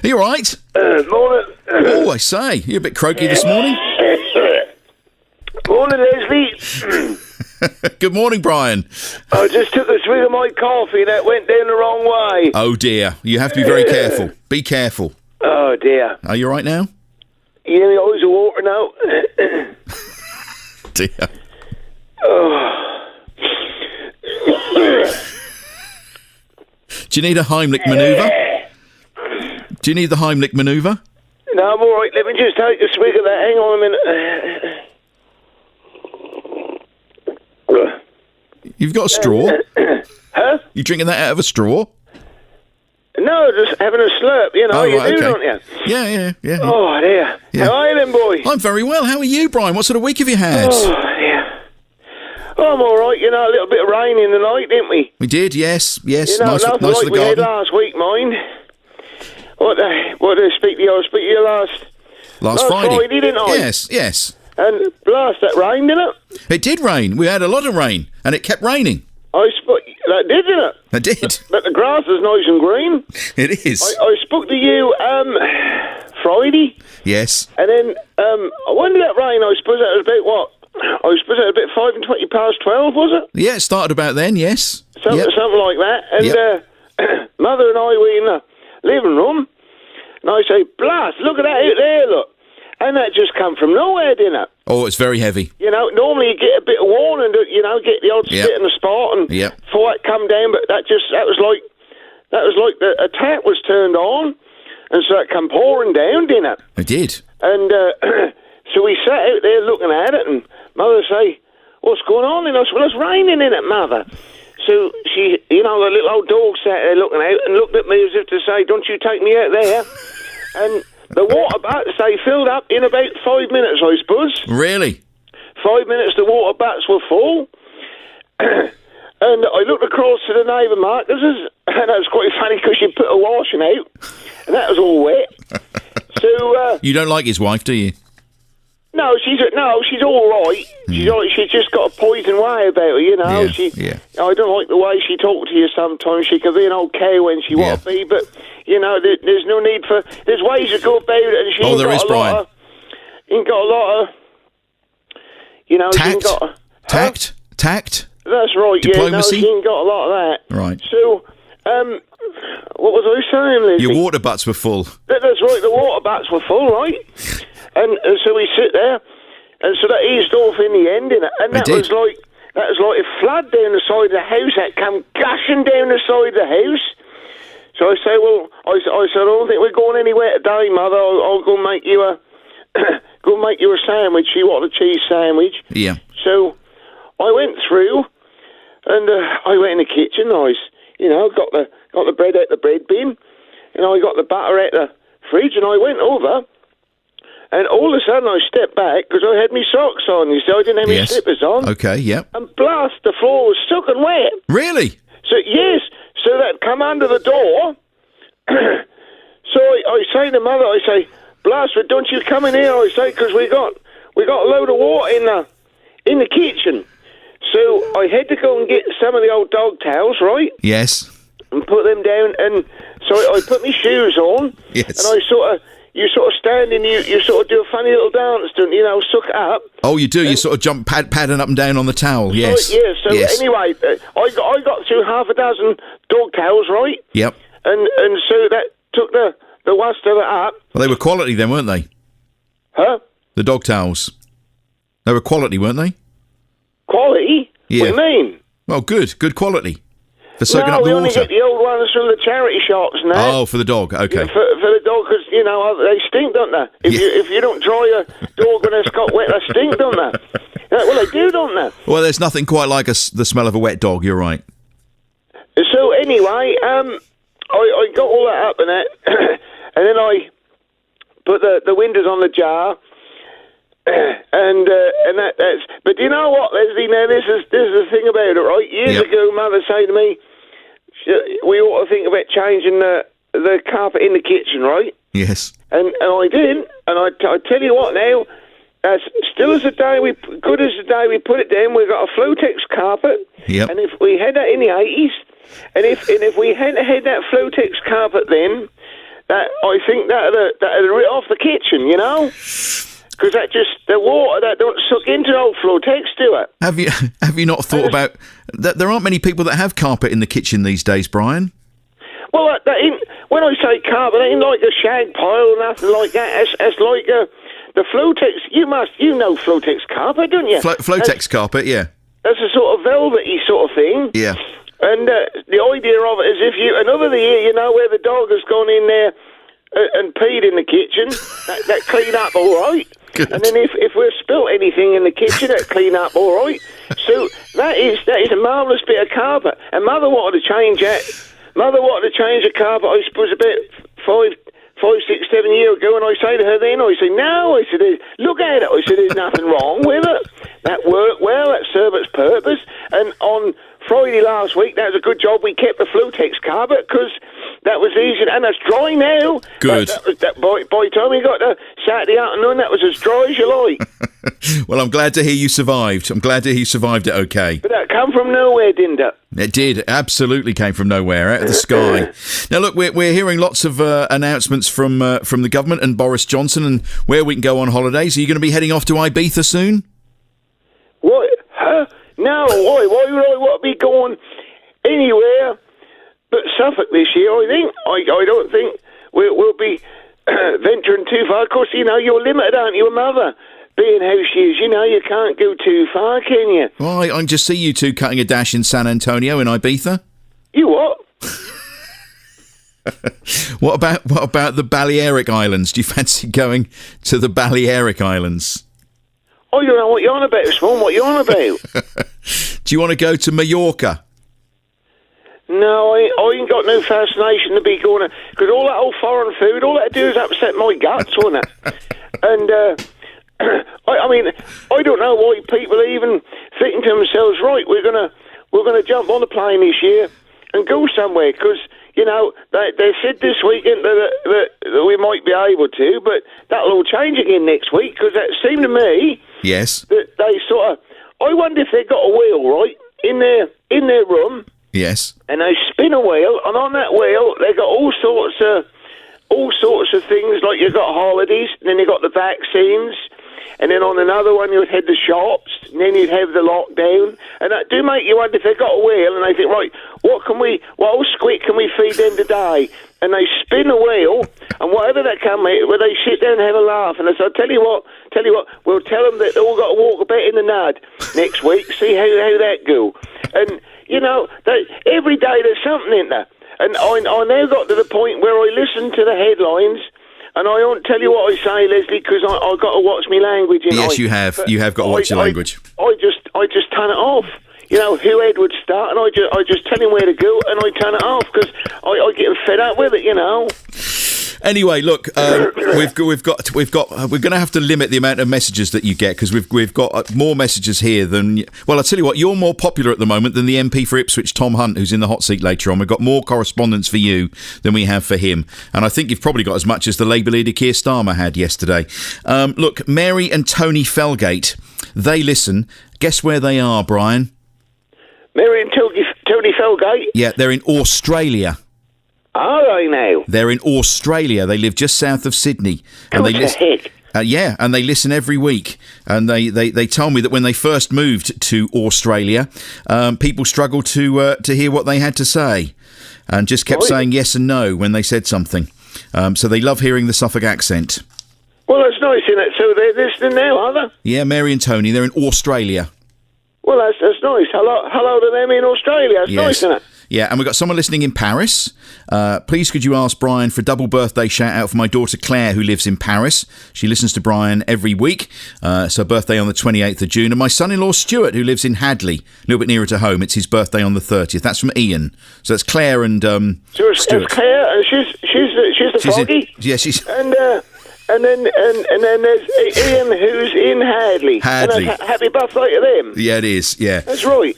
Are you all right? Morning. Oh, I say. You're a bit croaky this morning. Morning, Leslie. Good morning, Brian. I just took a swig of my coffee that went down the wrong way. Oh, dear. You have to be very careful. Be careful. Oh, dear. Are you all right now? You know the eyes of water now? Dear. Do you need a Heimlich Maneuver? Do you need the Heimlich Maneuver? No, I'm all right. Let me just take a swig of that. Hang on a minute. You've got a straw? Huh? You drinking that out of a straw? No, just having a slurp. You know, you do, don't you? Yeah. Oh, dear. Yeah. How are you then, boy? I'm very well. How are you, Brian? What sort of week have you had? Oh, dear. Oh, I'm all right. You know, a little bit of rain in the night, didn't we? We did, yes. You know, nice nothing for like the we had garden. last week, mind. What did I speak to you? I spoke to you Last Friday. didn't I? Yes. And blast, that rain, didn't it? It did rain. We had a lot of rain, and it kept raining. That did, didn't it? It did. But the grass is nice and green. It is. I spoke to you Friday, Yes. and then when did that rain? I suppose that was about what? I suppose that was about 12:05, was it? Yeah, it started about then, yes. Something like that. And Mother and I were in the living room, and I say, blast, look at that out there, look. And that just come from nowhere, didn't it? Oh, it's very heavy. You know, normally you get a bit of warning, you know, get the odd spit in the spot and before it come down, but that was like the tap was turned on, and so it come pouring down, didn't it? It did. And so we sat out there looking at it, and Mother say, what's going on? And I said, well, it's raining, in it, Mother. So she, you know, the little old dog sat there looking out and looked at me as if to say, don't you take me out there. And the water butts, they filled up in about 5 minutes, I suppose. Really? 5 minutes, the water butts were full. And I looked across to the neighbour Marcus's, and that was quite funny because she put a washing out, and that was all wet. So you don't like his wife, do you? No, she's all right. She's all right. She's just got a poison way about her, you know. I don't like the way she talks to you sometimes. She can be an old cow when she want to be, but you know, there's no need for. There's ways to go about it. And she there is, Brian. Ain't got a lot of, you know. Tact. That's right. Diplomacy. Yeah, no, she ain't got a lot of that. Right. So, what was I saying, Lizzie? Your water butts were full. That's right. The water butts were full, right? And so we sit there, and so that eased off in the end, and that was like a flood down the side of the house. That come gushing down the side of the house. So I say, well, I said, I don't think we're going anywhere today, Mother. I'll go make you a sandwich. She wanted a cheese sandwich. Yeah. So I went through, and I went in the kitchen. I got the bread out the bread bin, and I got the butter out the fridge, and I went over. And all of a sudden, I stepped back because I had my socks on. You see, I didn't have my slippers on. Okay, yep. And blast, the floor was soaking wet. Really? So so that come under the door. So I say to Mother, I say, blast, but don't you come in here? I say, because we got a load of water in the kitchen. So I had to go and get some of the old dog towels, right? Yes. And put them down. And so I put my shoes on. Yes. And you sort of stand and you sort of do a funny little dance, don't you? Know, suck it up. Oh, you do. You sort of jump, padding up and down on the towel. Yes. So anyway, I got through half a dozen dog towels, right? Yep. And so that took the worst of it up. Well, they were quality then, weren't they? Huh? The dog towels. They were quality, weren't they? Quality? Yeah. What do you mean? Well, good quality. For soaking up the water. No, we only get the old ones from the charity shops now. Oh, for the dog, okay. For the dog, because, you know, they stink, don't they? If you don't dry a dog when it's got wet, they stink, don't they? Well, they do, don't they? Well, there's nothing quite like the smell of a wet dog, you're right. So, anyway, I got all that up and that, and then I put the windows on the jar, and that's. But you know what, Leslie? Now this is the thing about it, right? Years ago, Mother said to me, we ought to think about changing the carpet in the kitchen, right? Yes. And I did, and I tell you what now. As still as the day we put it down, we got a Flotex carpet. Yep. And if we had that in the 80s, and if we hadn't had that Flotex carpet then, I think that'd rid off the kitchen, you know? Because the water, that don't suck into old Flotex, do it? Have you not thought about that? There aren't many people that have carpet in the kitchen these days, Brian. Well, when I say carpet, it ain't like a shag pile or nothing like that. It's like the Flotex. You know Flotex carpet, don't you? Flotex carpet, yeah. That's a sort of velvety sort of thing. Yeah. And the idea of it is if you, another year, you know, where the dog has gone in there and peed in the kitchen, that clean up all right. Good. And then if we've spilt anything in the kitchen, that clean up all right. So that is a marvellous bit of carpet. And Mother wanted to change that. Mother wanted to change the carpet, I suppose, about 5, 6, 7 years ago, and I say to her then, I say, no, I said, look at it. I said, there's nothing wrong with it. That worked well, that served its purpose. And on Friday last week, that was a good job. We kept the Flotex carpet because that was easy, and that's dry now. Good. By the time we got to Saturday afternoon, that was as dry as you like. Well, I'm glad to hear you survived. I'm glad to hear you survived it okay. But that come from nowhere, didn't it? It did. Absolutely came from nowhere, out of the sky. Now, look, we're hearing lots of announcements from the government and Boris Johnson and where we can go on holidays. Are you going to be heading off to Ibiza soon? What? Huh? No, why? Why would I want to be going anywhere but Suffolk this year? I think. I don't think we'll be venturing too far. Of course, you know, you're limited, aren't you, Mother? Being how she is, you know, you can't go too far, can you? Well, I can just see you two cutting a dash in San Antonio in Ibiza. You what? What about the Balearic Islands? Do you fancy going to the Balearic Islands? I don't know what you're on about, Swan. What you're on about? Do you want to go to Mallorca? No, I ain't got no fascination to be going to... Because all that old foreign food, all that do is upset my guts, won't it? And, I mean, I don't know why people are even thinking to themselves, right, we're gonna jump on a plane this year and go somewhere, because, you know, they said this weekend that we might be able to, but that'll all change again next week, because that seemed to me... Yes. That they sort of... I wonder if they've got a wheel, right, in their room. Yes. And they spin a wheel, and on that wheel, they got all sorts of things, like you've got holidays, and then you've got the vaccines, and then on another one you'd have the shops, and then you'd have the lockdown, and that do make you wonder if they've got a wheel, and they think, right, what old squid can we feed them today? And they spin a wheel, and whatever that come with, where they sit down and have a laugh, and they say, tell you what, we'll tell them that they all got to walk a bit in the nud next week, see how that go. And, you know, every day there's something in there. And I now got to the point where I listen to the headlines, and I won't tell you what I say, Leslie, because I've got to watch my language. Yes, you have. You have got to watch your language. I just turn it off. You know, who Ed would start, and I just tell him where to go, and I turn it off, because I get fed up with it, you know. Anyway, look, we're going to have to limit the amount of messages that you get, because we've got more messages here than. Well, I'll tell you what, you're more popular at the moment than the MP for Ipswich, Tom Hunt, who's in the hot seat later on. We've got more correspondence for you than we have for him, and I think you've probably got as much as the Labour leader Keir Starmer had yesterday. Look, Mary and Tony Felgate, they listen. Guess where they are, Brian? Mary and Tony Felgate? Yeah, they're in Australia. Are they now? They're in Australia. They live just south of Sydney. And What the heck? Yeah, and they listen every week. And they tell me that when they first moved to Australia, people struggled to hear what they had to say, and just kept saying yes and no when they said something. So they love hearing the Suffolk accent. Well, that's nice, isn't it? So they're listening now, are they? Yeah, Mary and Tony, they're in Australia. Well, that's nice. Hello to them in Australia. That's nice, isn't it? Yeah, and we've got someone listening in Paris. Please could you ask Brian for a double birthday shout out for my daughter Claire, who lives in Paris. She listens to Brian every week. It's her birthday on the 28th of June. And my son-in-law Stuart, who lives in Hadley, a little bit nearer to home. It's his birthday on the 30th. That's from Ian. So that's Claire and Stuart. That's Claire, and she's the foggy. Yeah, she's. And then there's Ian, who's in Hadley. Hadley. And happy birthday to them. Yeah, it is. Yeah, that's right.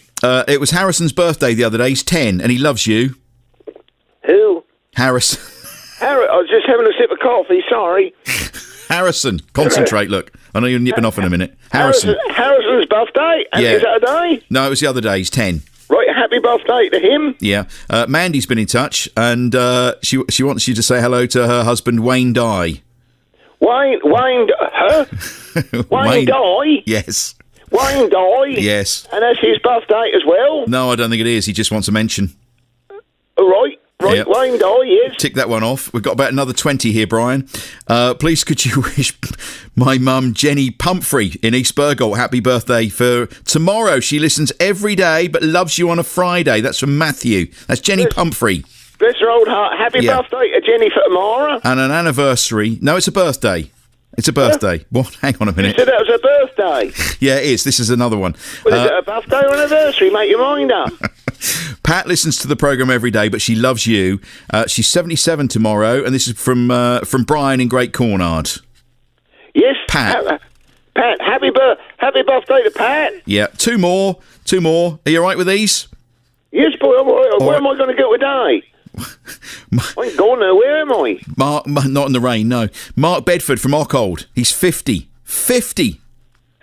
It was Harrison's birthday the other day. He's 10, and he loves you. Who? Harrison. I was just having a sip of coffee. Sorry. Harrison, concentrate. Look, I know you're nipping off in a minute. Harrison's birthday. And is that a day? No, it was the other day. He's 10. Right, happy birthday to him. Yeah. Mandy's been in touch, and she wants you to say hello to her husband, Wayne Dye. Wayne Dye? Yes. Wayne Dye? Yes. And that's his birthday as well? No, I don't think it is. He just wants a mention. Right, Yep. Wayne Dye, yes. Tick that one off. We've got about another 20 here, Brian. Please could you wish my mum, Jenny Pumphrey in East Burgolt, happy birthday for tomorrow. She listens every day but loves you on a Friday. That's from Matthew. That's Jenny Pumphrey. Bless her old heart. Happy birthday to Jenny for tomorrow. And an anniversary. No, it's a birthday. It's a birthday. What? Hang on a minute. You said that was a birthday. Yeah, it is. This is another one. Well, is it a birthday or anniversary? Make your mind up. Pat listens to the programme every day, but she loves you. She's 77 tomorrow, and this is from Brian in Great Cornard. Yes, Pat. Pat, happy birthday to Pat. Yeah, two more. Are you all right with these? Yes, boy. Where right. am I going to go today? I ain't going nowhere, am I? Mark, not in the rain, no. Mark Bedford from Ockhold. He's 50. 50.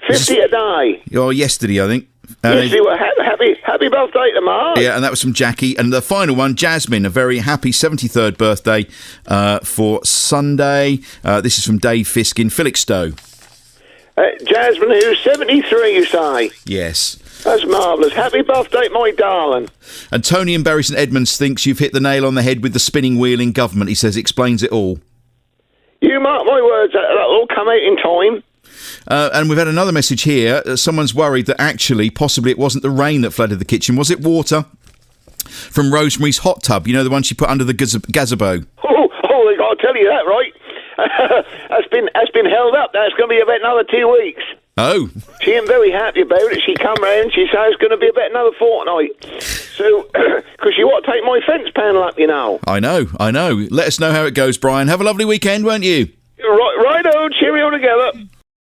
50 a day. Oh, yesterday, I think. Yes, well, happy birthday to Mark. Yeah, and that was from Jackie. And the final one, Jasmine, a very happy 73rd birthday for Sunday. This is from Dave Fisk in Felixstowe. Jasmine, who's 73, you say? Yes. That's marvellous. Happy birthday, my darling. And Tony in Bury St Edmunds thinks you've hit the nail on the head with the spinning wheel in government. He says it explains it all. You mark my words, that'll all come out in time. And we've had another message here. Someone's worried that actually, possibly it wasn't the rain that flooded the kitchen. Was it water from Rosemary's hot tub? You know, the one she put under the gazebo? Oh, I'll tell you that, right? That's been held up. That's going to be about another 2 weeks. Oh. She ain't very happy about it. She come round, she says it's going to be about another fortnight. So, because she want to take my fence panel up, you know. I know. Let us know how it goes, Brian. Have a lovely weekend, won't you? Right-o, cheerio together.